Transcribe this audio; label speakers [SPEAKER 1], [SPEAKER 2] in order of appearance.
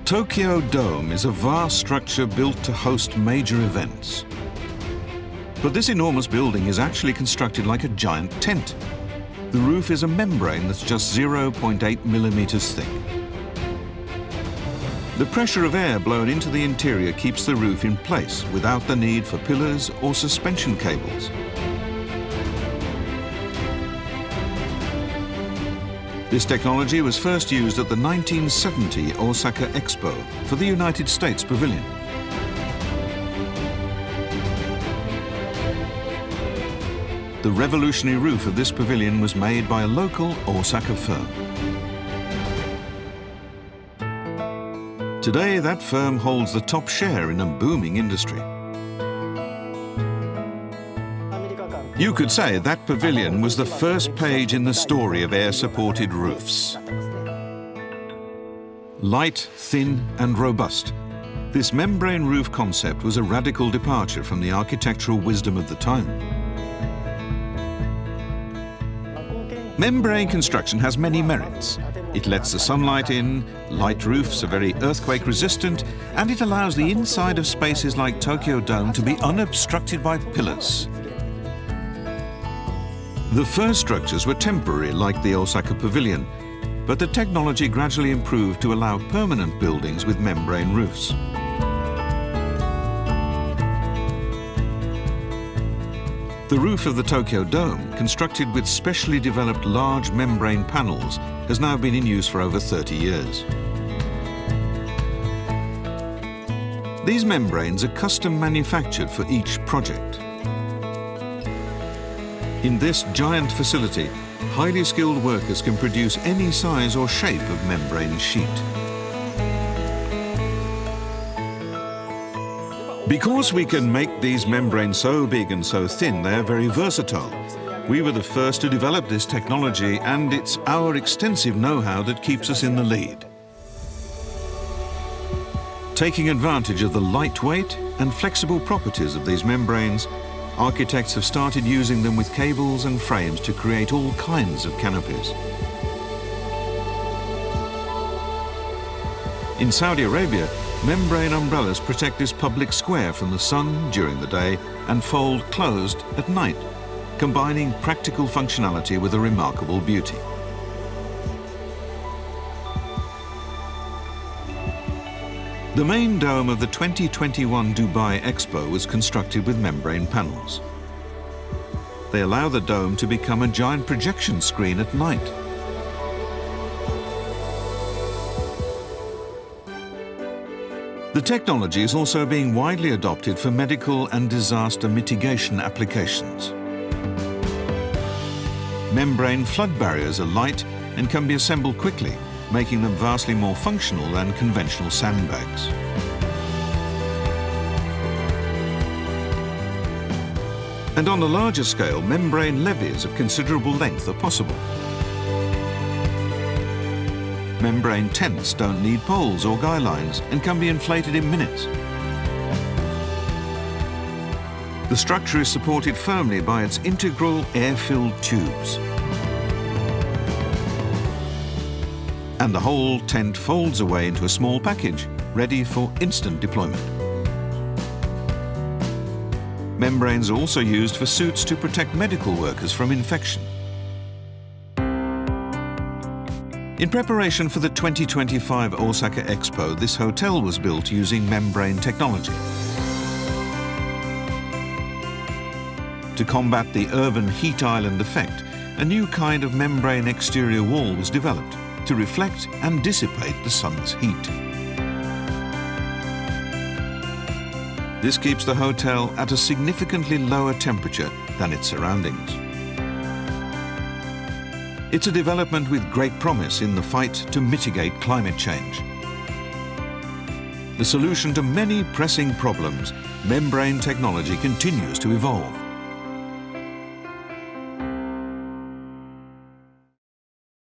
[SPEAKER 1] Tokyo Dome is a vast structure built to host major events. But this enormous building is actually constructed like a giant tent. The roof is a membrane that's just 0.8 millimeters thick. The pressure of air blown into the interior keeps the roof in place without the need for pillars or suspension cables. This technology was first used at the 1970 Osaka Expo for the United States Pavilion. The revolutionary roof of this pavilion was made by a local Osaka firm. Today, that firm holds the top share in a booming industry. You could say that pavilion was the first page in the story of air-supported roofs. Light, thin and robust, this membrane roof concept was a radical departure from the architectural wisdom of the time. Membrane construction has many merits. It lets the sunlight in, light roofs are very earthquake resistant, and it allows the inside of spaces like Tokyo Dome to be unobstructed by pillars. The first structures were temporary, like the Osaka Pavilion, but the technology gradually improved to allow permanent buildings with membrane roofs. The roof of the Tokyo Dome, constructed with specially developed large membrane panels, has now been in use for over 30 years. These membranes are custom manufactured for each project. In this giant facility, highly skilled workers can produce any size or shape of membrane sheet. Because we can make these membranes so big and so thin, they are very versatile. We were the first to develop this technology, and it's our extensive know-how that keeps us in the lead. Taking advantage of the lightweight and flexible properties of these membranes, architects have started using them with cables and frames to create all kinds of canopies. In Saudi Arabia, membrane umbrellas protect this public square from the sun during the day and fold closed at night, combining practical functionality with a remarkable beauty. The main dome of the 2021 Dubai Expo was constructed with membrane panels. They allow the dome to become a giant projection screen at night. The technology is also being widely adopted for medical and disaster mitigation applications. Membrane flood barriers are light and can be assembled quickly, making them vastly more functional than conventional sandbags. And on a larger scale, membrane levees of considerable length are possible. Membrane tents don't need poles or guy lines and can be inflated in minutes. The structure is supported firmly by its integral air-filled tubes. And the whole tent folds away into a small package, ready for instant deployment. Membranes are also used for suits to protect medical workers from infection. In preparation for the 2025 Osaka Expo, this hotel was built using membrane technology. To combat the urban heat island effect, a new kind of membrane exterior wall was developed to reflect and dissipate the sun's heat. This keeps the hotel at a significantly lower temperature than its surroundings. It's a development with great promise in the fight to mitigate climate change. The solution to many pressing problems, membrane technology continues to evolve.